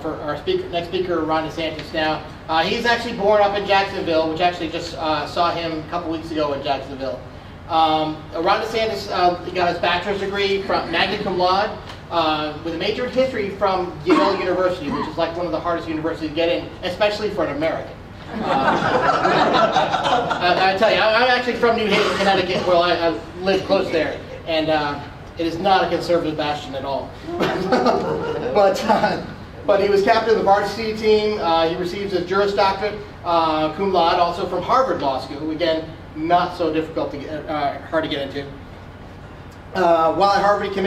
for our next speaker, Ron DeSantis now. He's actually born up in Jacksonville, which actually just saw him a couple weeks ago in Jacksonville. Ron DeSantis got his bachelor's degree from magna cum laude with a major in history from Yale University, which is like one of the hardest universities to get in, especially for an American. I tell you, I'm actually from New Haven, Connecticut, where I live close there, and it is not a conservative bastion at all. But he was captain of the varsity team. He receives his Juris Doctorate, cum laude, also from Harvard Law School. Again, not so difficult to get, hard to get into. While at Harvard, he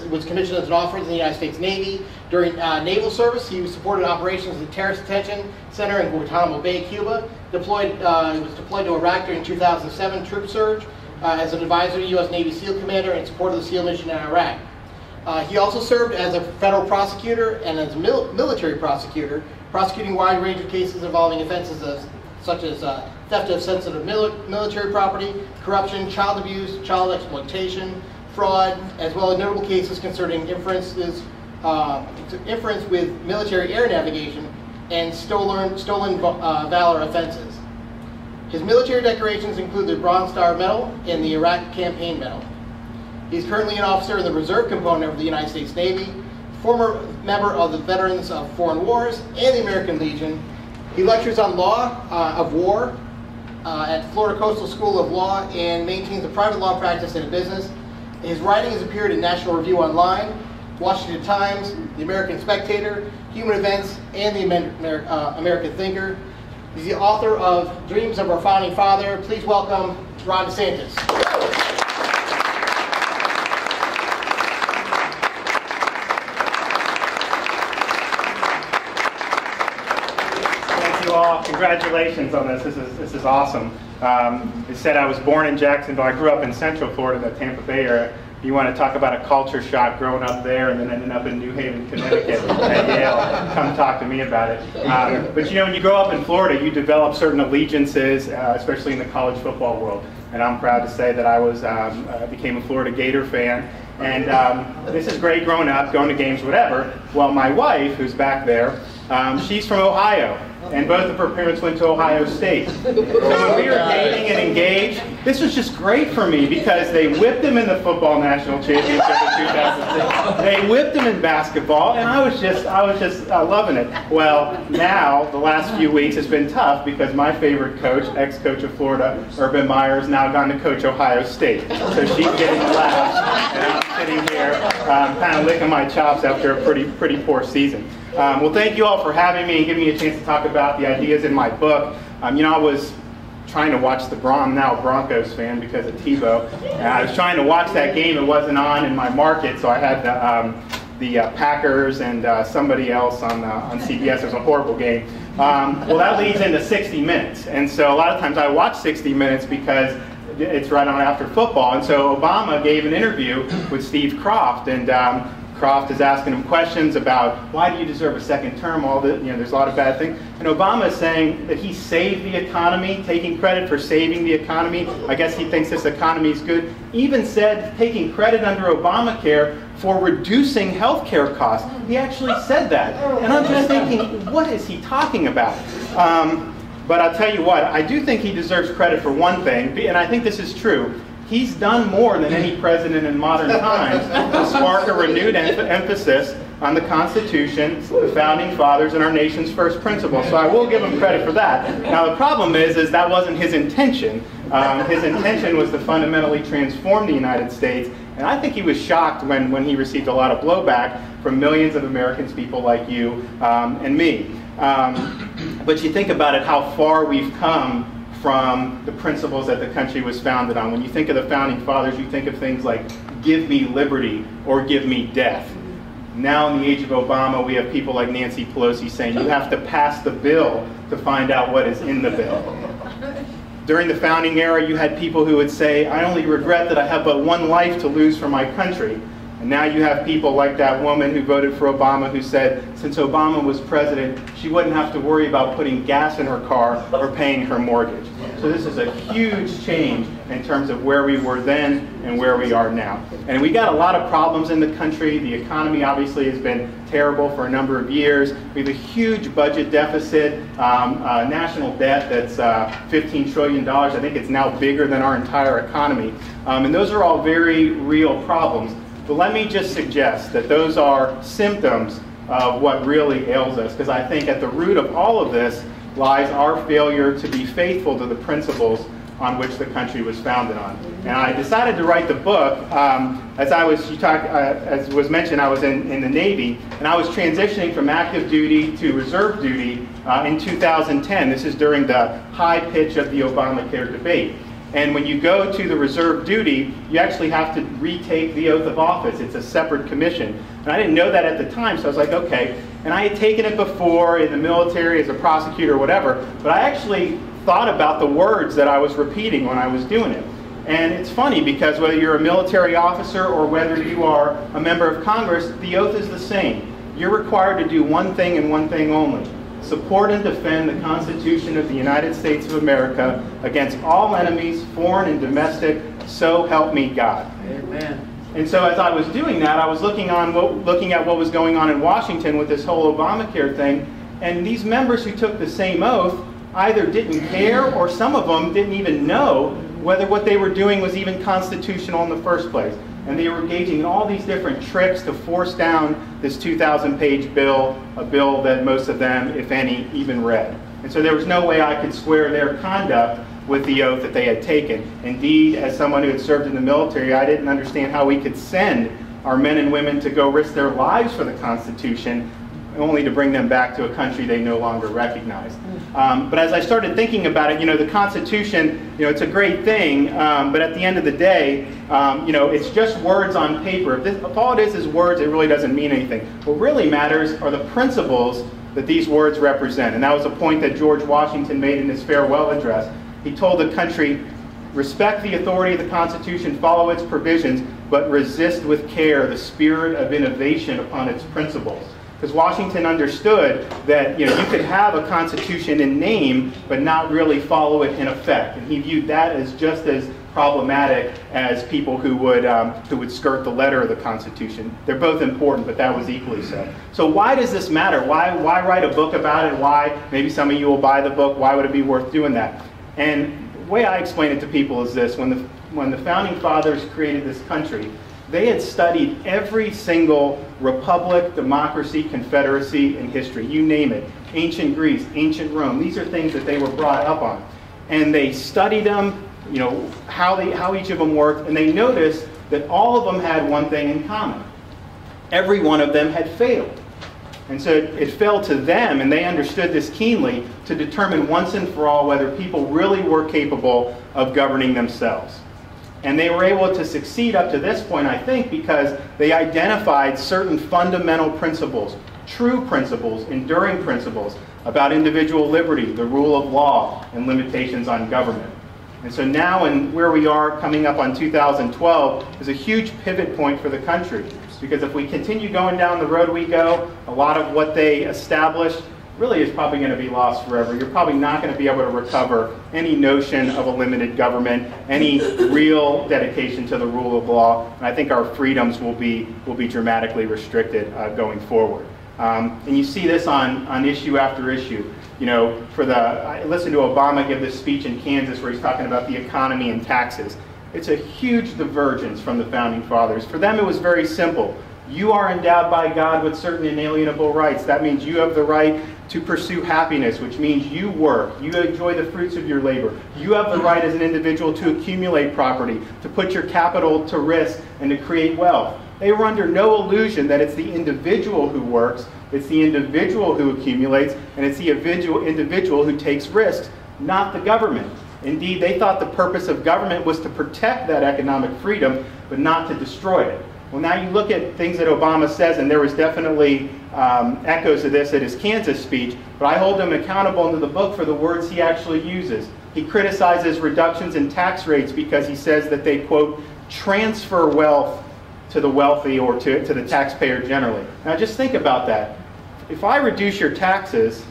was commissioned as an officer in the United States Navy. During naval service, he supported operations at the Terrorist Detention Center in Guantanamo Bay, Cuba. He was deployed to Iraq during 2007 troop surge as an advisor to U.S. Navy SEAL commander in support of the SEAL mission in Iraq. He also served as a federal prosecutor and as a military prosecutor, prosecuting a wide range of cases involving offenses such as theft of sensitive military property, corruption, child abuse, child exploitation, fraud, as well as notable cases concerning inference with military air navigation and stolen valor offenses. His military decorations include the Bronze Star Medal and the Iraq Campaign Medal. He's currently an officer in the reserve component of the United States Navy, former member of the Veterans of Foreign Wars and the American Legion. He lectures on law of war at Florida Coastal School of Law and maintains a private law practice and a business. His writing has appeared in National Review Online, Washington Times, The American Spectator, Human Events, and The American Thinker. He's the author of Dreams of Our Founding Father. Please welcome Ron DeSantis. Thank you all. Congratulations on this. This is awesome. It said I was born in Jacksonville. I grew up in Central Florida, the Tampa Bay area. You want to talk about a culture shock growing up there and then ending up in New Haven, Connecticut at Yale. Come talk to me about it. But you know, when you grow up in Florida, you develop certain allegiances, especially in the college football world. And I'm proud to say that I became a Florida Gator fan. And this is great growing up, going to games, whatever. Well, my wife, who's back there, she's from Ohio. And both of her parents went to Ohio State. So when we were dating and engaged, this was just great for me because they whipped him in the football national championship in 2006. They whipped him in basketball, and I was just loving it. Well, now the last few weeks has been tough because my favorite coach, ex-coach of Florida, Urban Meyer, has now gone to coach Ohio State. So she's getting the laugh, and I'm sitting here kind of licking my chops after a pretty poor season. Well, thank you all for having me and giving me a chance to talk about the ideas in my book. You know, I was trying to watch I'm now a Broncos fan because of Tebow. And I was trying to watch that game. It wasn't on in my market, so I had the Packers and somebody else on CBS. It was a horrible game. Well, that leads into 60 Minutes. And so a lot of times I watch 60 Minutes because it's right on after football. And so Obama gave an interview with Steve Kroft, and Kroft is asking him questions about why do you deserve a second term, there's a lot of bad things. And Obama is saying that he saved the economy, taking credit for saving the economy. I guess he thinks this economy is good. Even said taking credit under Obamacare for reducing health care costs. He actually said that. And I'm just thinking, what is he talking about? But I'll tell you what, I do think he deserves credit for one thing, and I think this is true. He's done more than any president in modern times to spark a renewed emphasis on the Constitution, the Founding Fathers, and our nation's first principles. So I will give him credit for that. Now the problem is that wasn't his intention. His intention was to fundamentally transform the United States, and I think he was shocked when he received a lot of blowback from millions of Americans, people like you and me. But you think about it, how far we've come from the principles that the country was founded on. When you think of the Founding Fathers, you think of things like, give me liberty or give me death. Now in the age of Obama, we have people like Nancy Pelosi saying, you have to pass the bill to find out what is in the bill. During the founding era, you had people who would say, I only regret that I have but one life to lose for my country. And now you have people like that woman who voted for Obama who said since Obama was president, she wouldn't have to worry about putting gas in her car or paying her mortgage. So this is a huge change in terms of where we were then and where we are now. And we got a lot of problems in the country. The economy obviously has been terrible for a number of years. We have a huge budget deficit, national debt that's $15 trillion. I think it's now bigger than our entire economy. And those are all very real problems. But let me just suggest that those are symptoms of what really ails us, because I think at the root of all of this lies our failure to be faithful to the principles on which the country was founded on. And I decided to write the book as was mentioned, I was in the Navy, and I was transitioning from active duty to reserve duty in 2010. This is during the high pitch of the Obamacare debate. And when you go to the reserve duty, you actually have to retake the oath of office. It's a separate commission. And I didn't know that at the time, so I was like, okay. And I had taken it before in the military as a prosecutor or whatever, but I actually thought about the words that I was repeating when I was doing it. And it's funny because whether you're a military officer or whether you are a member of Congress, the oath is the same. You're required to do one thing and one thing only: support and defend the Constitution of the United States of America against all enemies, foreign and domestic, so help me God. Amen. And so as I was doing that, I was looking at what was going on in Washington with this whole Obamacare thing, and these members who took the same oath either didn't care or some of them didn't even know whether what they were doing was even constitutional in the first place. And they were engaging in all these different tricks to force down this 2,000-page bill, a bill that most of them, if any, even read. And so there was no way I could square their conduct with the oath that they had taken. Indeed, as someone who had served in the military, I didn't understand how we could send our men and women to go risk their lives for the Constitution, only to bring them back to a country they no longer recognized. But as I started thinking about it, the Constitution, it's a great thing, but at the end of the day, it's just words on paper. If all it is words, it really doesn't mean anything. What really matters are the principles that these words represent. And that was a point that George Washington made in his farewell address. He told the country, respect the authority of the Constitution, follow its provisions, but resist with care the spirit of innovation upon its principles. Because Washington understood that you could have a constitution in name, but not really follow it in effect. And he viewed that as just as problematic as people who would skirt the letter of the Constitution. They're both important, but that was equally so. So why does this matter? Why write a book about it? Why, maybe some of you will buy the book, why would it be worth doing that? And the way I explain it to people is this: when the Founding Fathers created this country, they had studied every single republic, democracy, confederacy in history. You name it. Ancient Greece, ancient Rome. These are things that they were brought up on. And they studied them, how each of them worked, and they noticed that all of them had one thing in common. Every one of them had failed. And so it fell to them, and they understood this keenly, to determine once and for all whether people really were capable of governing themselves. And they were able to succeed up to this point, I think, because they identified certain fundamental principles, true principles, enduring principles about individual liberty, the rule of law, and limitations on government. And so now, and where we are coming up on 2012, is a huge pivot point for the country. Because if we continue going down the road we go, a lot of what they established really is probably going to be lost forever. You're probably not going to be able to recover any notion of a limited government, any real dedication to the rule of law, and I think our freedoms will be dramatically restricted going forward. And you see this on issue after issue. I listened to Obama give this speech in Kansas where he's talking about the economy and taxes. It's a huge divergence from the Founding Fathers. For them, it was very simple. You are endowed by God with certain inalienable rights. That means you have the right to pursue happiness, which means you work, you enjoy the fruits of your labor. You have the right as an individual to accumulate property, to put your capital to risk, and to create wealth. They were under no illusion that it's the individual who works, it's the individual who accumulates, and it's the individual who takes risks, not the government. Indeed, they thought the purpose of government was to protect that economic freedom, but not to destroy it. Well, now you look at things that Obama says, and there was definitely echoes of this at his Kansas speech, but I hold him accountable into the book for the words he actually uses. He criticizes reductions in tax rates because he says that they, quote, transfer wealth to the wealthy or to the taxpayer generally. Now just think about that. If I reduce your taxes,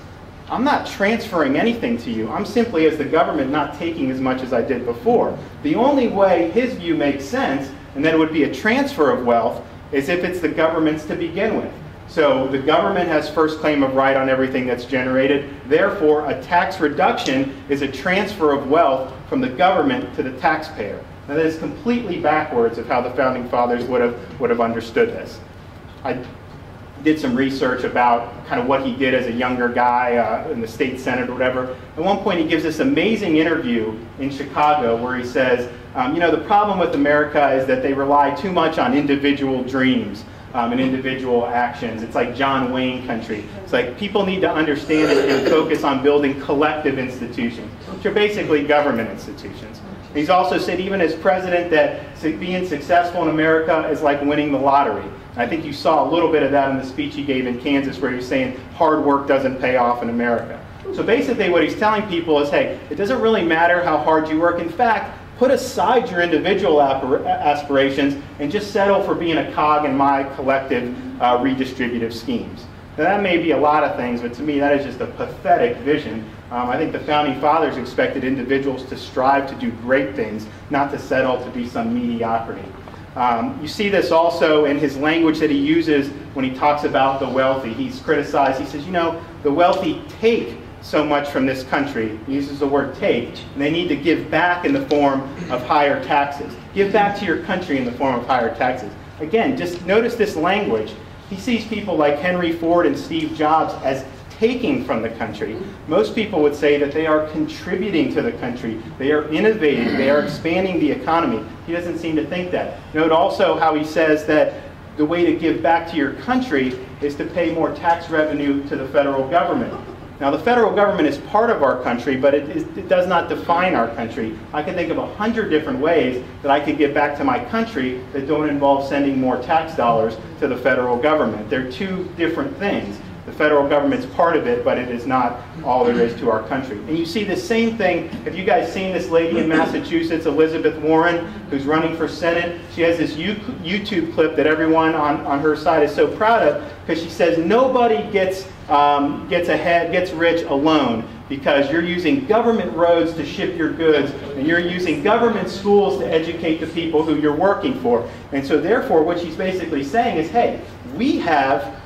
I'm not transferring anything to you. I'm simply, as the government, not taking as much as I did before. The only way his view makes sense, and that it would be a transfer of wealth, is if it's the government's to begin with. So the government has first claim of right on everything that's generated. Therefore, a tax reduction is a transfer of wealth from the government to the taxpayer. Now that is completely backwards of how the Founding Fathers would have understood this. I did some research about kind of what he did as a younger guy in the state senate or whatever. At one point he gives this amazing interview in Chicago where he says, you know, the problem with America is that they rely too much on individual dreams and individual actions. It's like John Wayne country. It's like people need to understand and focus on building collective institutions, which are basically government institutions. He's also said, even as president, that being successful in America is like winning the lottery. I think you saw a little bit of that in the speech he gave in Kansas where he was saying hard work doesn't pay off in America. So basically what he's telling people is, hey, it doesn't really matter how hard you work. In fact, put aside your individual aspirations and just settle for being a cog in my collective redistributive schemes. Now that may be a lot of things, but to me that is just a pathetic vision. I think the Founding Fathers expected individuals to strive to do great things, not to settle to be some mediocrity. You see this also in his language that he uses when he talks about the wealthy. He's criticized, he says, you know, the wealthy take so much from this country. He uses the word take, and they need to give back in the form of higher taxes. Give back to your country in the form of higher taxes. Again, just notice this language. He sees people like Henry Ford and Steve Jobs as taking from the country. Most people would say that they are contributing to the country. They are innovating. They are expanding the economy. He doesn't seem to think that. Note also how he says that the way to give back to your country is to pay more tax revenue to the federal government. Now, the federal government is part of our country, but it does not define our country. I can think of 100 different ways that I could give back to my country that don't involve sending more tax dollars to the federal government. They're two different things. The federal government's part of it, but it is not all there is to our country. And you see the same thing. Have you guys seen this lady in Massachusetts, Elizabeth Warren, who's running for Senate? She has this YouTube clip that everyone on her side is so proud of, because she says nobody gets rich alone, because you're using government roads to ship your goods, and you're using government schools to educate the people who you're working for. And so therefore what she's basically saying is, hey, we have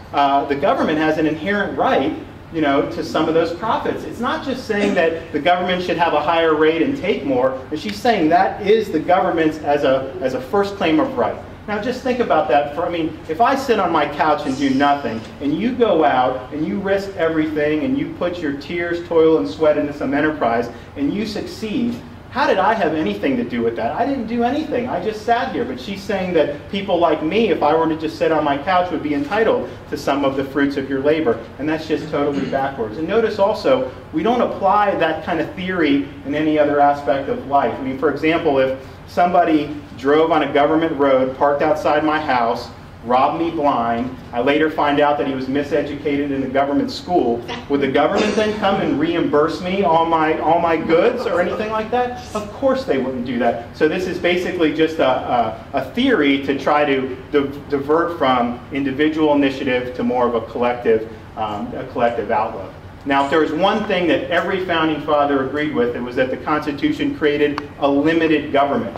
the government has an inherent right, you know, to some of those profits. It's not just saying that the government should have a higher rate and take more, but she's saying that is the government's as a first claim of right. Now just think about that. I mean, if I sit on my couch and do nothing, and you go out and you risk everything and you put your tears, toil, and sweat into some enterprise and you succeed, how did I have anything to do with that? I didn't do anything. I just sat here. But she's saying that people like me, if I were to just sit on my couch, would be entitled to some of the fruits of your labor. And that's just totally backwards. And notice also, we don't apply that kind of theory in any other aspect of life. I mean, for example, if somebody drove on a government road, parked outside my house, robbed me blind, I later find out that he was miseducated in a government school, would the government then come and reimburse me all my goods or anything like that? Of course they wouldn't do that. So this is basically just a theory to try to divert from individual initiative to more of a collective outlook. Now, if there was one thing that every founding father agreed with, it was that the Constitution created a limited government.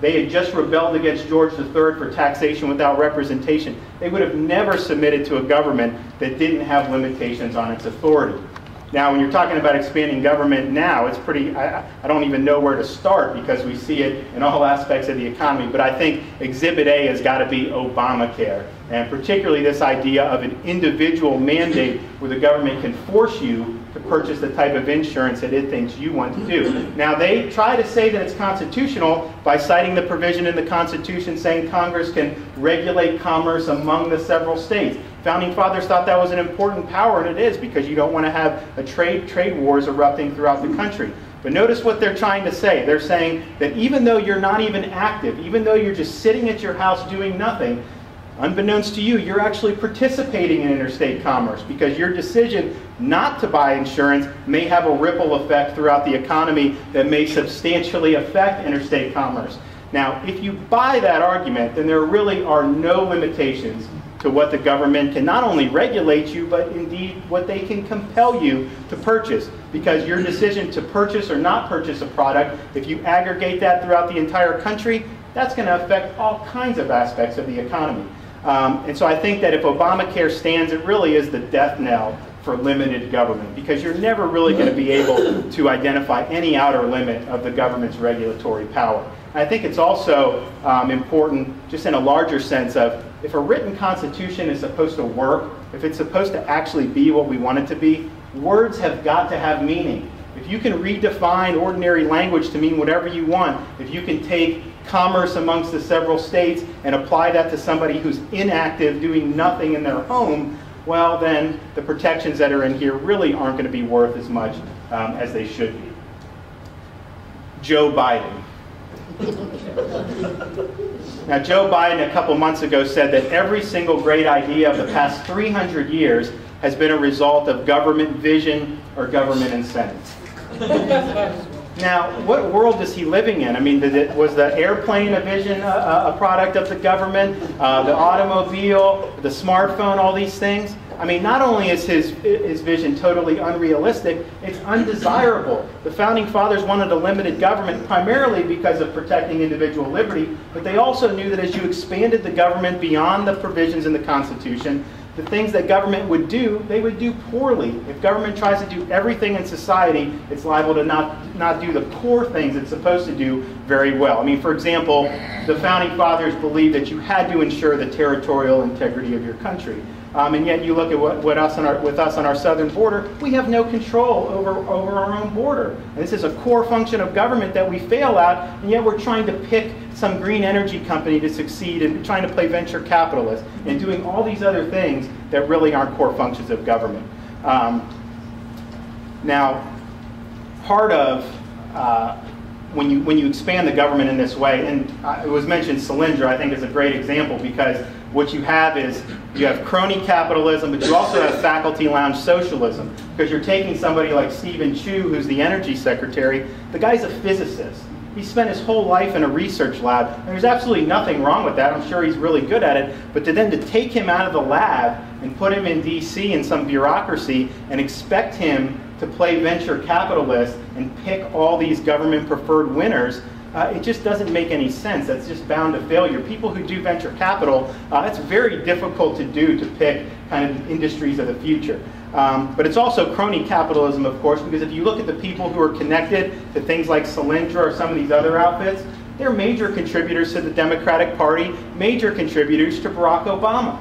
They had just rebelled against George III for taxation without representation. They would have never submitted to a government that didn't have limitations on its authority. Now, when you're talking about expanding government now, it's pretty, I don't even know where to start because we see it in all aspects of the economy. But I think Exhibit A has got to be Obamacare. And particularly this idea of an individual mandate where the government can force you to purchase the type of insurance that it thinks you want to do. Now, they try to say that it's constitutional by citing the provision in the Constitution saying Congress can regulate commerce among the several states. Founding fathers thought that was an important power, and it is, because you don't want to have a trade wars erupting throughout the country. But notice what they're trying to say. They're saying that even though you're not even active, even though you're just sitting at your house doing nothing, unbeknownst to you, you're actually participating in interstate commerce, because your decision not to buy insurance may have a ripple effect throughout the economy that may substantially affect interstate commerce. Now, if you buy that argument, then there really are no limitations to what the government can not only regulate you, but indeed what they can compel you to purchase. Because your decision to purchase or not purchase a product, if you aggregate that throughout the entire country, that's going to affect all kinds of aspects of the economy. And so I think that if Obamacare stands, it really is the death knell for limited government, because you're never really going to be able to identify any outer limit of the government's regulatory power. I think it's also important, just in a larger sense, of if a written constitution is supposed to work, if it's supposed to actually be what we want it to be, words have got to have meaning. If you can redefine ordinary language to mean whatever you want, if you can take commerce amongst the several states and apply that to somebody who's inactive, doing nothing in their home, well, then the protections that are in here really aren't going to be worth as much as they should be. Joe Biden. Now, Joe Biden a couple months ago said that every single great idea of the past 300 years has been a result of government vision or government incentives. Now, what world is he living in? I mean, was the airplane a vision, a product of the government? The automobile, the smartphone, all these things? I mean, not only is his vision totally unrealistic, it's undesirable. The Founding Fathers wanted a limited government primarily because of protecting individual liberty, but they also knew that as you expanded the government beyond the provisions in the Constitution, the things that government would do, they would do poorly. If government tries to do everything in society, it's liable to not do the core things it's supposed to do very well. I mean, for example, the Founding Fathers believed that you had to ensure the territorial integrity of your country. And yet you look at with us on our southern border, we have no control over our own border. And this is a core function of government that we fail at, and yet we're trying to pick some green energy company to succeed and trying to play venture capitalist and doing all these other things that really aren't core functions of government. Now, part of when you expand the government in this way, and it was mentioned Solyndra, I think is a great example, because what you have is you have crony capitalism, but you also have faculty lounge socialism, because you're taking somebody like Stephen Chu, who's the energy secretary. The guy's a physicist. He spent his whole life in a research lab, and there's absolutely nothing wrong with that. I'm sure he's really good at it, but to take him out of the lab and put him in DC in some bureaucracy and expect him to play venture capitalist and pick all these government preferred winners, it just doesn't make any sense. That's just bound to failure. People who do venture capital, that's very difficult to do, to pick kind of industries of the future. But it's also crony capitalism, of course, because if you look at the people who are connected to things like Solyndra or some of these other outfits, they're major contributors to the Democratic Party, major contributors to Barack Obama.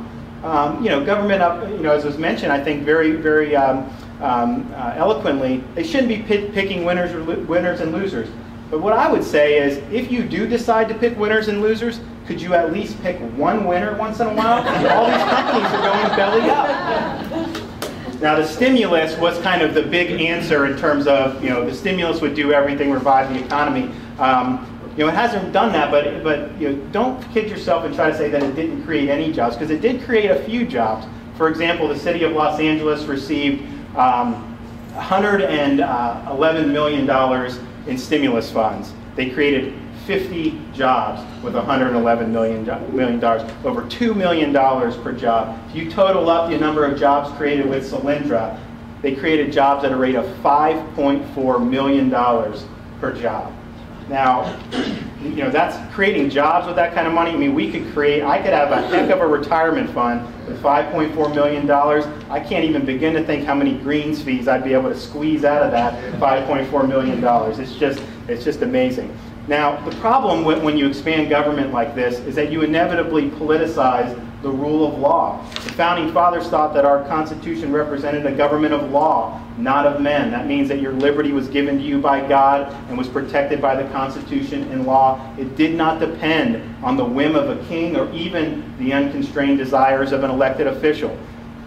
Government, as was mentioned, I think very, very eloquently, they shouldn't be picking winners and losers. But what I would say is, if you do decide to pick winners and losers, could you at least pick one winner once in a while? All these companies are going belly up. Now, the stimulus was kind of the big answer in terms of, the stimulus would do everything, revive the economy. It hasn't done that, but don't kid yourself and try to say that it didn't create any jobs, because it did create a few jobs. For example, the city of Los Angeles received $111 million in stimulus funds. They created 50 jobs with $111 million, over $2 million per job. If you total up the number of jobs created with Solyndra, they created jobs at a rate of $5.4 million per job. Now, that's creating jobs with that kind of money. I mean, I could have a heck of a retirement fund with $5.4 million. I can't even begin to think how many greens fees I'd be able to squeeze out of that $5.4 million. It's just amazing. Now, the problem when you expand government like this is that you inevitably politicize the rule of law. The Founding Fathers thought that our Constitution represented a government of law, not of men. That means that your liberty was given to you by God and was protected by the Constitution and law. It did not depend on the whim of a king or even the unconstrained desires of an elected official.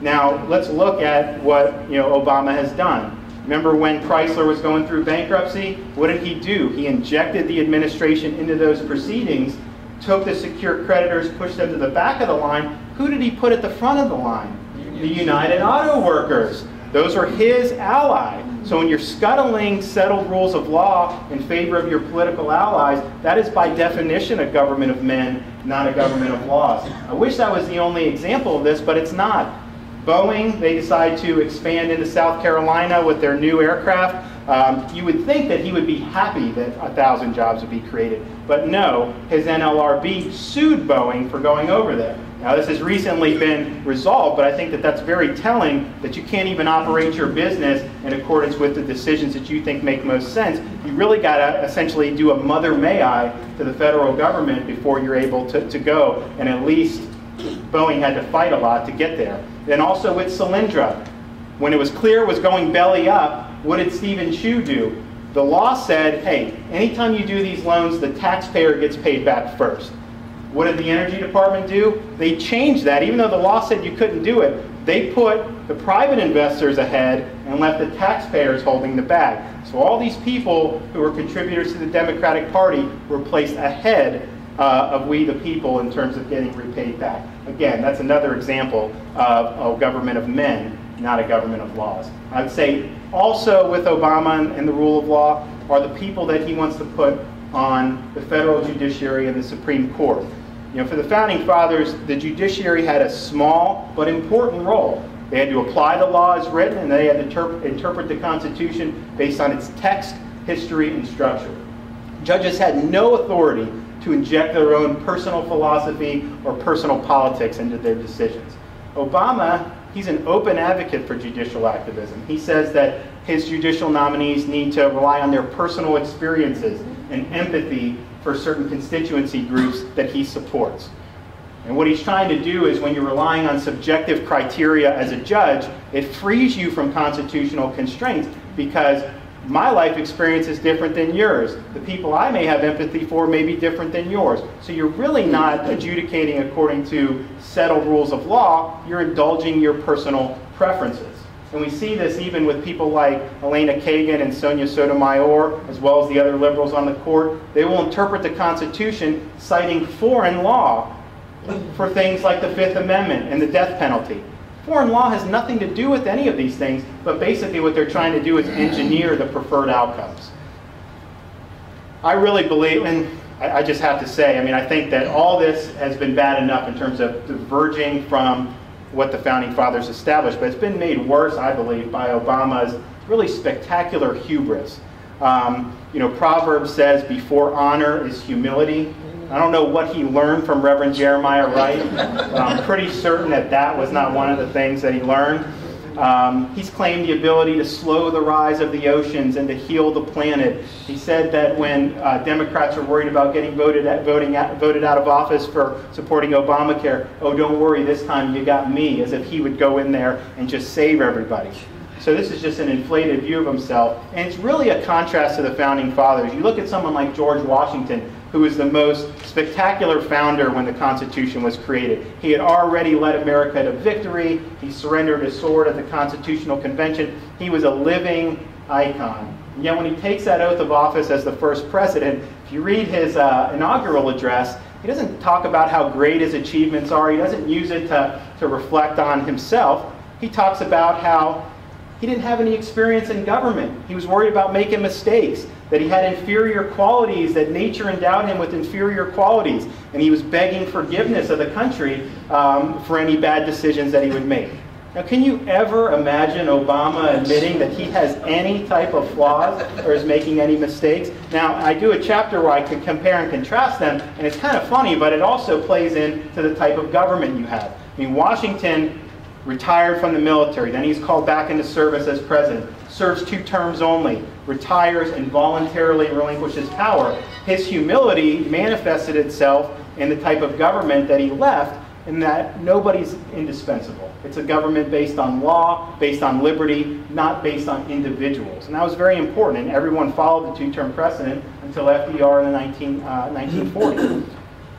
Now, let's look at what Obama has done. Remember when Chrysler was going through bankruptcy? What did he do? He injected the administration into those proceedings, took the secure creditors, pushed them to the back of the line. Who did he put at the front of the line? The United Auto Workers. Those are his allies. So when you're scuttling settled rules of law in favor of your political allies, that is by definition a government of men, not a government of laws. I wish that was the only example of this, but it's not. Boeing, they decide to expand into South Carolina with their new aircraft. You would think that he would be happy that 1,000 jobs would be created. But no, his NLRB sued Boeing for going over there. Now this has recently been resolved, but I think that that's very telling that you can't even operate your business in accordance with the decisions that you think make most sense. You really got to essentially do a mother may I to the federal government before you're able to go. And at least Boeing had to fight a lot to get there. Then also with Solyndra, when it was clear it was going belly up, what did Stephen Chu do? The law said, hey, anytime you do these loans, the taxpayer gets paid back first. What did the Energy Department do? They changed that. Even though the law said you couldn't do it, they put the private investors ahead and left the taxpayers holding the bag. So all these people who were contributors to the Democratic Party were placed ahead of we the people in terms of getting repaid back. Again, that's another example of a government of men, not a government of laws. I would say also with Obama and the rule of law are the people that he wants to put on the federal judiciary and the Supreme Court. You know, for the Founding Fathers, the judiciary had a small but important role. They had to apply the law as written, and they had to interpret the Constitution based on its text, history, and structure. Judges had no authority to inject their own personal philosophy or personal politics into their decisions. Obama, he's an open advocate for judicial activism. He says that his judicial nominees need to rely on their personal experiences and empathy for certain constituency groups that he supports. And what he's trying to do is when you're relying on subjective criteria as a judge, it frees you from constitutional constraints because my life experience is different than yours. The people I may have empathy for may be different than yours. So you're really not adjudicating according to settled rules of law. You're indulging your personal preferences. And we see this even with people like Elena Kagan and Sonia Sotomayor, as well as the other liberals on the court. They will interpret the Constitution citing foreign law for things like the Fifth Amendment and the death penalty. Foreign law has nothing to do with any of these things, but basically what they're trying to do is engineer the preferred outcomes. I really believe, and I just have to say, I mean, I think that all this has been bad enough in terms of diverging from what the Founding Fathers established, but it's been made worse, I believe, by Obama's really spectacular hubris. You know, Proverbs says, before honor is humility. I don't know what he learned from Reverend Jeremiah Wright, but I'm pretty certain that that was not one of the things that he learned. He's claimed the ability to slow the rise of the oceans and to heal the planet. He said that when Democrats are worried about getting voted out of office for supporting Obamacare, oh, don't worry, this time you got me, as if he would go in there and just save everybody. So this is just an inflated view of himself, and it's really a contrast to the Founding Fathers. You look at someone like George Washington, who was the most spectacular founder when the Constitution was created. He had already led America to victory. He surrendered his sword at the Constitutional Convention. He was a living icon. And yet when he takes that oath of office as the first president, if you read his inaugural address, he doesn't talk about how great his achievements are. He doesn't use it to reflect on himself. He talks about how he didn't have any experience in government. He was worried about making mistakes, that he had inferior qualities, that nature endowed him with inferior qualities, and he was begging forgiveness of the country for any bad decisions that he would make. Now, can you ever imagine Obama admitting that he has any type of flaws or is making any mistakes? Now, I do a chapter where I can compare and contrast them, and it's kind of funny, but it also plays into the type of government you have. I mean, Washington retired from the military, then he's called back into service as president, serves 2 terms only, retires and voluntarily relinquishes power. His humility manifested itself in the type of government that he left, in that nobody's indispensable. It's a government based on law, based on liberty, not based on individuals. And that was very important, and everyone followed the 2-term precedent until FDR in the 1940s.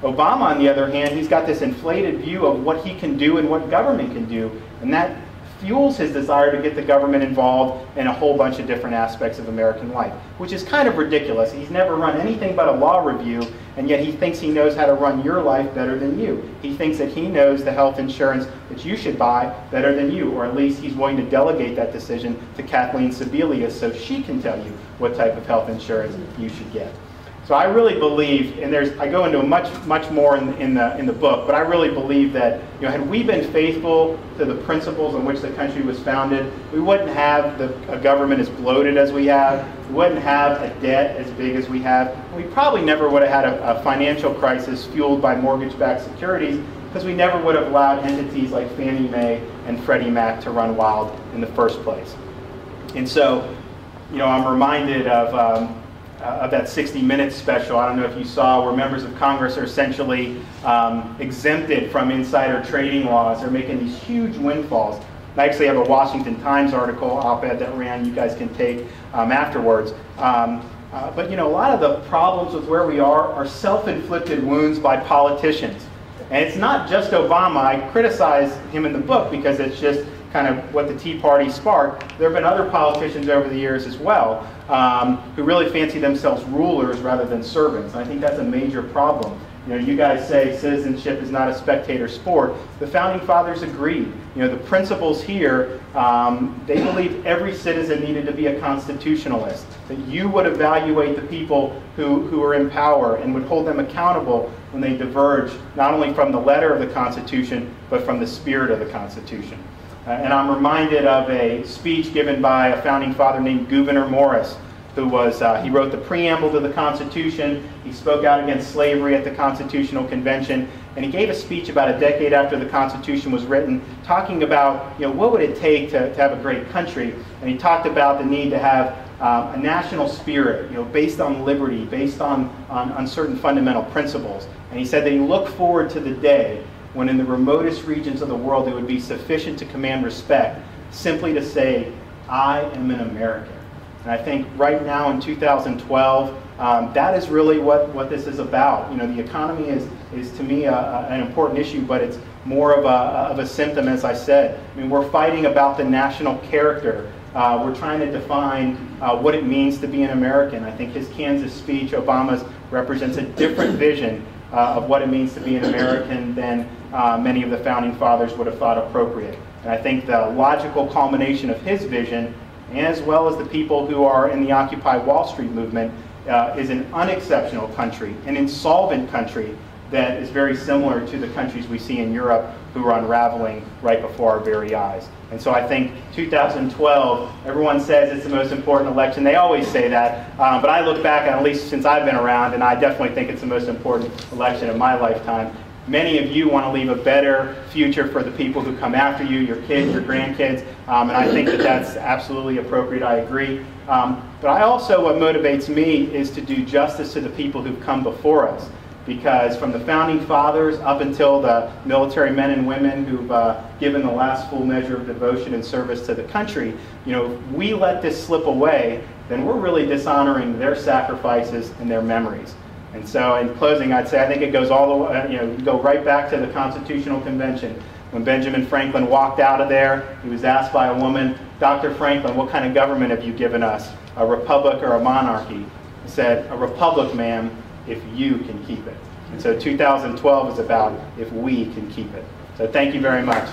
Obama, on the other hand, he's got this inflated view of what he can do and what government can do, and that fuels his desire to get the government involved in a whole bunch of different aspects of American life, which is kind of ridiculous. He's never run anything but a law review, and yet he thinks he knows how to run your life better than you. He thinks that he knows the health insurance that you should buy better than you, or at least he's willing to delegate that decision to Kathleen Sebelius so she can tell you what type of health insurance you should get. So I really believe, and I go into much more in the book, but I really believe that, had we been faithful to the principles on which the country was founded, we wouldn't have a government as bloated as we have. We wouldn't have a debt as big as we have. We probably never would have had a financial crisis fueled by mortgage-backed securities, because we never would have allowed entities like Fannie Mae and Freddie Mac to run wild in the first place. And so, I'm reminded of that 60 Minutes special, I don't know if you saw, where members of Congress are essentially exempted from insider trading laws. They're making these huge windfalls. I actually have a Washington Times article, op-ed that ran, you guys can take afterwards. But a lot of the problems with where we are self-inflicted wounds by politicians. And it's not just Obama. I criticize him in the book because it's just kind of what the Tea Party sparked. There have been other politicians over the years as well who really fancy themselves rulers rather than servants. And I think that's a major problem. You guys say citizenship is not a spectator sport. The Founding Fathers agreed. The principles here, they believed every citizen needed to be a constitutionalist, that you would evaluate the people who are in power and would hold them accountable when they diverge not only from the letter of the Constitution, but from the spirit of the Constitution. And I'm reminded of a speech given by a founding father named Gouverneur Morris, who was, he wrote the preamble to the Constitution. He spoke out against slavery at the Constitutional Convention, and he gave a speech about a decade after the Constitution was written, talking about, what would it take to have a great country. And he talked about the need to have a national spirit, based on liberty, based on certain fundamental principles. And he said that he looked forward to the day when in the remotest regions of the world it would be sufficient to command respect simply to say, I am an American. And I think right now in 2012, that is really what this is about. The economy is to me an important issue, but it's more of a symptom, as I said. I mean, we're fighting about the national character. We're trying to define what it means to be an American. I think his Kansas speech, Obama's, represents a different vision of what it means to be an American than many of the Founding Fathers would have thought appropriate. And I think the logical culmination of his vision, as well as the people who are in the Occupy Wall Street movement, is an unexceptional country, an insolvent country that is very similar to the countries we see in Europe who are unraveling right before our very eyes. And so I think 2012, everyone says it's the most important election. They always say that, but I look back, at least since I've been around, and I definitely think it's the most important election of my lifetime. Many of you want to leave a better future for the people who come after you, your kids, your grandkids, and I think that that's absolutely appropriate. I agree. But I also, what motivates me is to do justice to the people who've come before us. Because from the Founding Fathers up until the military men and women who've given the last full measure of devotion and service to the country, if we let this slip away, then we're really dishonoring their sacrifices and their memories. And so in closing, I'd say I think it goes all the way, you go right back to the Constitutional Convention. When Benjamin Franklin walked out of there, he was asked by a woman, Dr. Franklin, what kind of government have you given us? A republic or a monarchy? He said, a republic, ma'am, if you can keep it. And so 2012 is about if we can keep it. So thank you very much.